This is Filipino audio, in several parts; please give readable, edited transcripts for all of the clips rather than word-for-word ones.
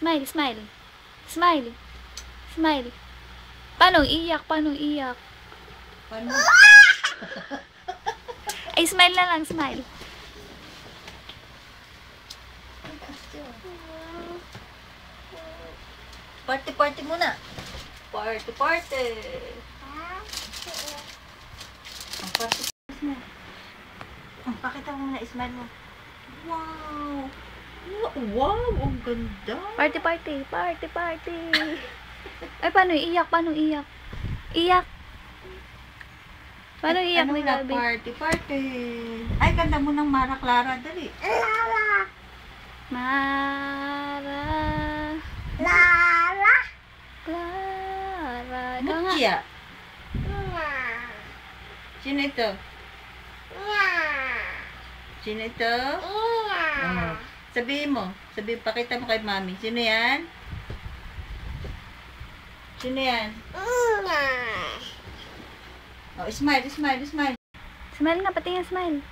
Smile, smile. Smile. Smile. Paano iyak? Paano iyak? Paano? Ay, smile na lang, smile. Party muna. Party. Ang party mo. Pakita mo muna, smile mo. Wow! Wow! Ang ganda! Party. Ay, paano iyak? Paano iyak? Iyak. Paano iyak ni Gabi? Party. Ay, ganda mo ng Mara Clara. Dali. Mara. Clara. Clara. Ikaw nga. Mutia. Sino ito? Sino ito? Oh. Sabihin mo. Pakita mo kay Mami. Sino yan? Sino yan? Oh, smile. Smile nga, patingin smile.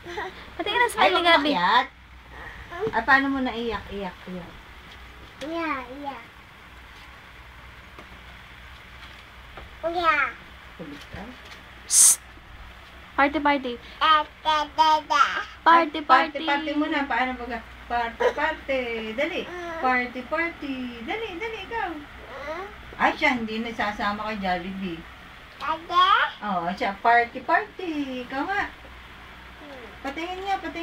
Patingin na smile ni Gabi. Ay, paano mo na iyak? Iyak. Kulit ka? Shh! Party. Party muna. Paano ba? Party. Dali. Party. Dali, ikaw. Ay, siya hindi nasasama kay Jollibee. Oo, siya. Party. Ikaw nga. Patingin niya. Party.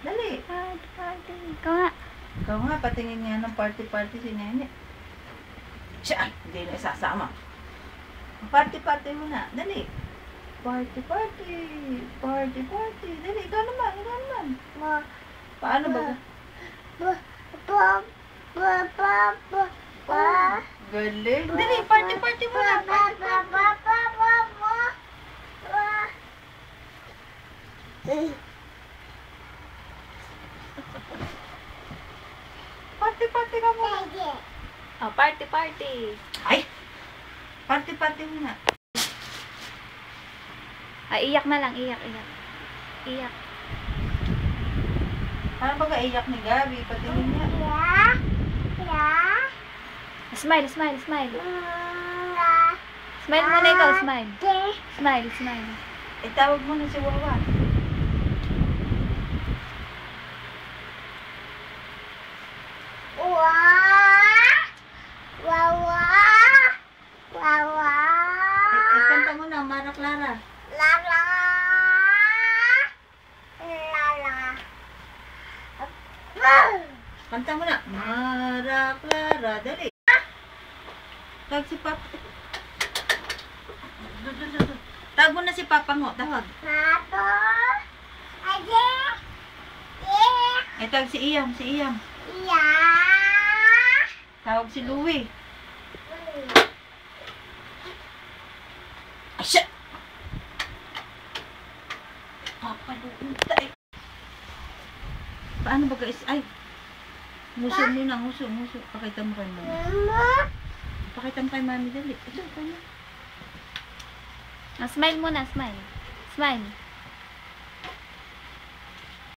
Dali. Party. Ikaw nga. Ikaw nga, patingin niya ng party si Nene. Siya, hindi nasasama. Party muna. Dali. Party. Dali, ikaw naman. Paano ba? Galing. Dali, party muna. Party ka muna. Oh, party. Ay! Party muna. Ay, iyak na lang, iyak. Paano ba iyak ni Gabi? Patingin niya. Smile. Smile muna ikaw, smile. Smile. Tawag mo na si Wawa. Kanta mo na, Mara Clara. Kanta mo na. Mara Clara. Dali. Tawag si Papa. Tawag mo na si Papa mo. Tawag. Tawag si Iyam. Tawag si Louie. Ay, siya! Papaluin tayo. Paano ba guys? Ay! Nguso muna, nguso. Pakita mo kay Mami. Dali. Ito, paano? Smile muna, smile.